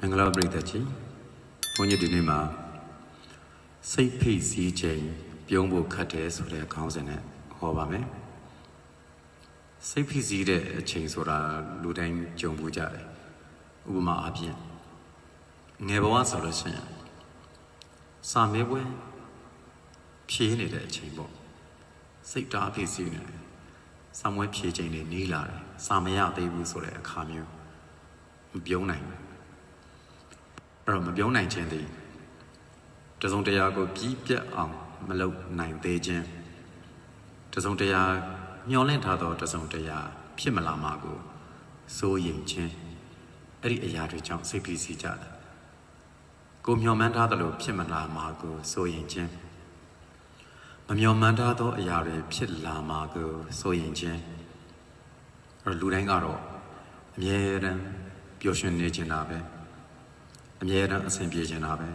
င်္ဂလာပရိသတ်ကြီးဘုန်းကြီးဒီနေ့မှာစိတ်ဖိစီးချိန်ပြုံးဖို့ခတ်တယ်ဆိုတဲ့ခေါင်းစဉ်နဲ့ဟောပါမယ်စိတ်ဖိစီးတဲ့အချိန်ဆိုတာလူတိုင်းကြုံဘူးကြတယ်ဥပမာအပြင်ငယ်ဘဝဆိုလို့ရှိရင်စာမေးပွဲဖြေးနေတဲ့အချိန်ပေါ့စိတ်ဓာတ်ဖိစီးနေတယ်စာမွေးဖြေးချိန်တွေနီးလာတယ်စာမရသေးဘူးဆိုတဲ့အခါမျိုးမပြုံးနိုင်ဘူးအဲ့တော့မပြုံးနိုင်ခြင်းသည်တစုံတရာကိုပြီးပြတ်အောင်မလုပ်နိုင်သေးခြင်းတစုံတရာမျှော်လင့်ထားသောတစုံတရာဖြစ်မလာမှာကိုစိုးရိမ်ခြင်းအဲ့ဒီအရာတွေကြောင့်စိတ်ဖိစီးကြတယ်ကိုမျှော်မှန်းထားသလိုဖြစ်မလာမှာကိုစိုးရိမ်ခြင်းမမျှော်မှန်းထားသောအရာတွေဖြစ်လာမှာကိုစိုးရိမ်ခြင်းအဲ့တော့လူတိုင်းကတော့အမြဲတမ်းပျော်ရွှင်နေခြင်းတာပဲအမြဲတမ်းအဆင်ပြေခြင်းတာပဲ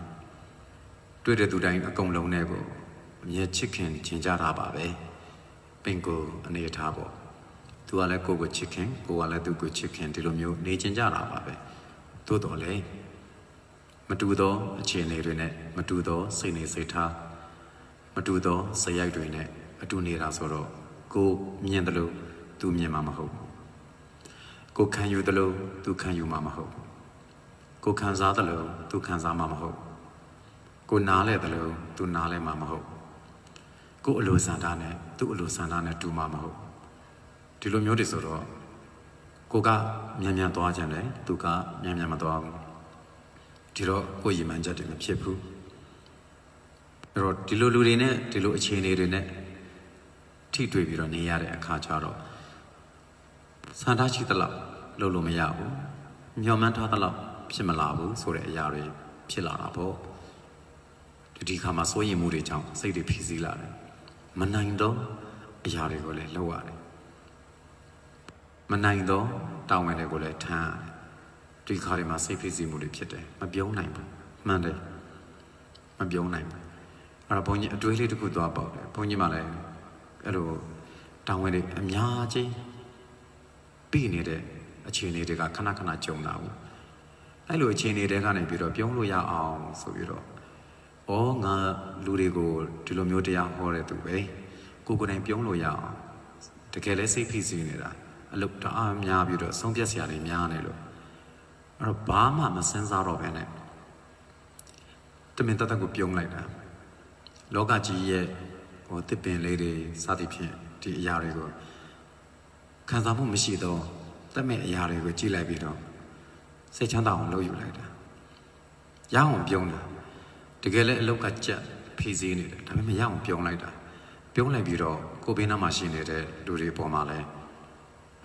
တွေ့တဲ့သူတိုင်းအကုန်လုံးနဲ့ကိုအမြဲချစ်ခင်ခြင်းကြတာပါပဲပင်ကိုအနေထားပေါ့သူကလည်းကိုကိုချစ်ခင်ကိုကလည်းသူကိုချစ်ခင်ဒီလိုမျိုးနေခြင်းကြတာပါပဲသို့တော်လည်းမတူသောအခြေအနေတွေနဲ့မတူသောစိတ်နေစိတ်ထားမတူသောစရိုက်တွေနဲ့အတူနေတာဆိုတော့ကိုမြင်တယ်လို့သူမြင်မှာမဟုတ်ကိုခံယူတယ်လို့သူခံယူမှာမဟုတ်ကိုခံစားတယ်လို့သူခံစားမှာမဟုတ်ကိုနားလဲတယ်လို့သူနားလဲမှာမဟုတ်ကိုအလိုဆန္ဒနဲ့သူအလိုဆန္ဒနဲ့တူမှာမဟုတ်ဒီလိုမျိုးတွေဆိုတော့ကိုကမြန်မြန်သွားကြတယ်သူကမြန်မြန်မသွားဘူးဒီတော့ကိုရည်မှန်းချက်တွေမဖြစ်ဘူးအဲ့တော့ဒီလိုလူတွေနဲ့ဒီလိုအခြေအနေတွေနဲ့ထိတွေ့ပြီးတော့နေရတဲ့အခါကျတော့ဆန္ဒရှိသလောက်လုပ်လို့မရဘူးမျှော်မှန်းထားသလောက်ဖြစ်မလာဘူးဆိုတဲ့အရာတွေဖြစ်လာတာပေါ့ဒီခါမှာစိုးရိမ်မှုတွေကြောင့်စိတ်တွေဖိစီးလာတယ်မနိုင်တော့အရာတွေကိုလည်းလုပ်ရတယ်မနိုင်တော့တောင်းဝင်တွေကိုလည်းထမ်းရတယ်ဒီခါတွေမှာစိတ်ဖိစီးမှုတွေဖြစ်တယ်မပြုံးနိုင်ဘူးမှန်တယ်မပြုံးနိုင်ဘူးအဲ့တော့ဘုန်းကြီးအတွေးလေးတစ်ခုသွားပေါက်တယ်ဘုန်းကြီးမှလည်းအဲ့လိုတောင်းဝင်တွေအများကြီးပြီးနေတဲ့အခြေအနေတွေကခဏခဏကြုံတာဘူးအဲ့လိုအခြေအနေတွေကနေပြီးတော့ပြုံးလို့ရအောင်ဆိုပြီးတော့ငါလူတွေကိုဒီလိုမျိုးတရားဟောတဲ့သူပဲကိုယ်တိုင်ပြုံးလို့ရအောင်တကယ်လဲစိတ်ဖိစီးနေတာအလုပ်တအားများပြီးတော့ဆုံးဖြတ်စရာတွေများနေလို့အဲ့တော့ဘာမှမစင်စားတော့ပဲနဲ့တမင်တတ်ကိုပြုံးလိုက်တာလောကကြီးရဲ့တစ်ပင်လေးတွေစသည်ဖြင့်ဒီအရာတွေကိုခံစားမှုမရှိတော့တတ်မဲ့အရာတွေကိုကြည့်လိုက်ပြီးတော့စိတ်ချမ်းသာအောင်လုပ်ယူလိုက်တာရအောင်ပြုံးတာတကယ်လည်းအလောက်ကကြက်ဖိစီးနေတယ်ဒါပေမဲ့ရအောင်ပြုံးလိုက်တာပြုံးလိုက်ပြီးတော့ကိုဘေးနားမှာရှိနေတဲ့လူတွေပေါ်မှာလည်း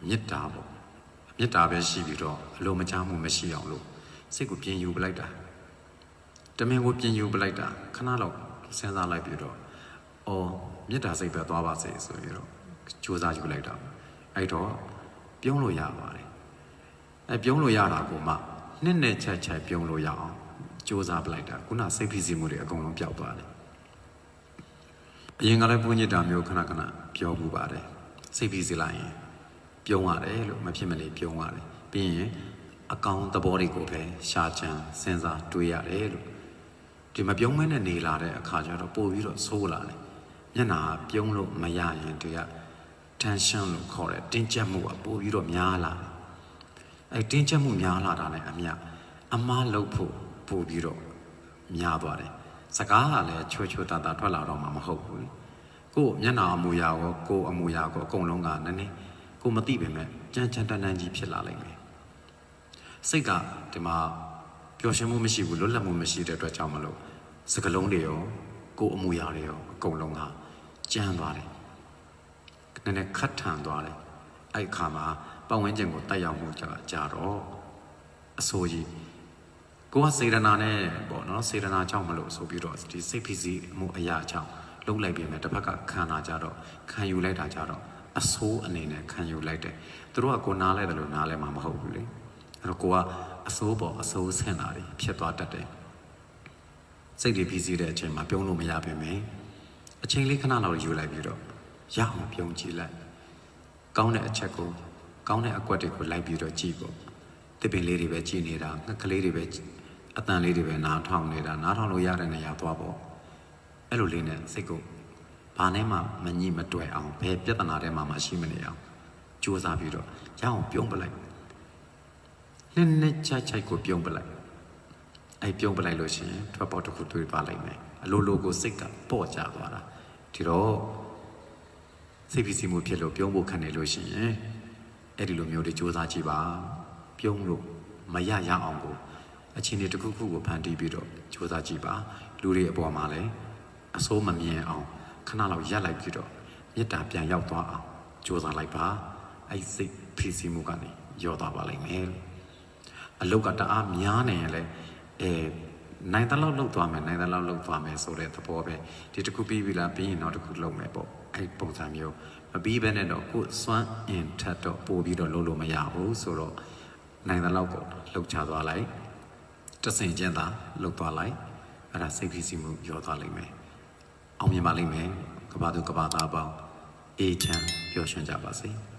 မေတ္တာပေါ့မေတ္တာပဲရှိပြီးတော့အလိုမချမှုမရှိအောင်လို့စိတ်ကိုပြင်ယူပလိုက်တာတမင်ကိုပြင်ယူပလိုက်တာခဏလောက်စဉ်းစားလိုက်ပြီးတော့မေတ္တာစိတ်ပဲသွားပါစေဆိုပြီးတော့ကြိုးစားယူလိုက်တာအဲ့တော့ပြုံးလို့ရပါတယ်ပြုံးလို့ရတာကိုမှနှစ်နဲ့ချက်ပြုံးလို့ရအောင်ကြိုးစားပလိုက်တာခုနစိတ်ဖိစီးမှုတွေအကုန်လုံးပျောက်သွားတယ်အရင်ကလည်းဘုန်းကြီးတာမျိုးခဏခဏပြောမှုပါတယ်စိတ်ဖိစီးလိုက်ရင်ပြုံးရတယ်လို့မဖြစ်မနေပြုံးရတယ်ပြီးရင်အကောင်သဘောတွေကိုပဲရှာချမ်းစဉ်းစားတွေးရတယ်လို့ဒီမပြုံးမဲနဲ့နေလာတဲ့အခါကျတော့ပို့ပြီးတော့ဆိုးလာတယ်မျက်နှာပြုံးလို့မရရင်ဒီက tension လို့ခေါ်တဲ့တင်းကျပ်မှုကပို့ပြီးတော့များလာတယ်တင်းကျပ်မှုများလာတာနဲ့အမျှအမားလုပ်ဖို့ပို့ပြီးတော့များသွားတယ်စကားကလည်းချွတ်ချွတ်တာတာထွက်လာတော့မှမဟုတ်ဘူးကို့မျက်နှာအမူအရာကိုကို့အမူအရာကိုအကုန်လုံးကနည်းနည်းကိုမသိပေမဲ့ကြမ်းကြမ်းတန်းတန်းကြီးဖြစ်လာလိမ့်မယ်စိတ်ကဒီမှာပျော်ရွှင်မှုမရှိဘူးလွတ်လပ်မှုမရှိတဲ့အတွက်ကြောင့်မလို့စကလုံးတွေရောကို့အမူအရာတွေရောအကုန်လုံးကကြမ်းသွားတယ်နည်းနည်းခတ်ထန်သွားတယ်အဲ့ခါမှာပတ်ဝန်းကျင်ကိုတိုက်ရောက်မှုကြတော့အဆိုးကြီးကိုကစေတနာနဲ့ပေါ့နော်စေတနာကြောင့်မလို့ဆိုပြီးတော့ဒီစိတ်ဖိစီးမှုအရာကြောင့်လုံးလိုက်ပြီးမယ်တစ်ဖက်ကခံတာကြတော့ခံယူလိုက်တာကြတော့အဆိုးအနေနဲ့ခံယူလိုက်တယ်သူတို့ကကိုနားလဲတယ်လို့နားလဲမှာမဟုတ်ဘူးလေအဲ့တော့ကိုကအဆိုးပေါ်အဆိုးဆင့်တာတွေဖြစ်သွားတတ်တယ်စိတ်တွေဖိစီးတဲ့အချိန်မှာပြုံးလို့မရပါဘူးအချိန်လေးခဏလောက်ယူလိုက်ပြီးတော့ရအောင်ပြုံးကြည့်လိုက်ကောင်းတဲ့အချက်ကိုကောင်းတဲ့အကွက်တွေကိုလိုက်ပြီးတော့ကြည့်ပေါ့ တစ်ပင်လေးတွေပဲကြည်နေတာငှက်ကလေးတွေပဲအတန်လေးတွေပဲနားထောင်နေတာနားထောင်လို့ရတဲ့နေရာသွားပေါ့အဲ့လိုလေးနဲ့စိတ်ကိုဘာနဲ့မှမညှိမတွေ့အောင်ဘယ်ပြဿနာထဲမှာမရှိမနေအောင်ကြိုးစားပြီးတော့ရအောင်ပြုံးပလိုက်နဲ့ချိုက်ကိုပြုံးပလိုက်အဲ့ပြုံးပလိုက်လို့ရှိရင်ထွက်ပေါက်တစ်ခုတွေ့ပါလိမ့်မယ်အလိုလိုကိုစိတ်ကပေါ့ကျသွားတာဒီတော့စိတ်ဖြစ်စီမှုဖြစ်လို့ပြုံးဖို့ခံနေလို့ရှိရင်အဲ့ဒီလိုမျိုးတွေစူးစမ်းကြည့်ပါပြုံးလို့မရအောင်ကိုအချင်းတွေတစ်ခုခုကိုဖန်တီးပြီးတော့စူးစမ်းကြည့်ပါလူတွေအပေါ်မှာလည်းအစိုးမမြင်အောင်ခဏလောက်ရပ်လိုက်ပြီးတော့မေတ္တာပြန်ရောက်သွားအောင်စူးစမ်းလိုက်ပါအဲ့စိတ်ဖြစ်စီမှုကနေရောသွားပါလိမ့်မယ်အလုတ်ကတအားများနေရင်လည်းနိုင်တဲ့လောက်လှုပ်သွားမယ်နိုင်တဲ့လောက်လှုပ်သွားမယ်ဆိုတဲ့သဘောပဲဒီတစ်ခုပြီးပြီလားပြီးရင်တော့တစ်ခုလှုပ်မယ်ပေါ့အဲ့ပုံစံမျိုးမပြီးဘဲနဲ့တော့ကိုယ်စွမ်းအင်ထက်တော့ပို့ပြီးတော့လှုပ်လို့မရဘူးဆိုတော့နိုင်တဲ့လောက်ကိုလှုပ်ချသွားလိုက်တဆင်ချင်းသာလှုပ်သွားလိုက်အဲ့ဒါစိတ်ဖြစ်စီမှုရောသွားလိမ့်မယ်အောင်မြင်ပါလိမ့်မယ်ကဘာသူကဘာသားပေါင်းအေးချမ်းပျော်ရွှင်ကြပါစေ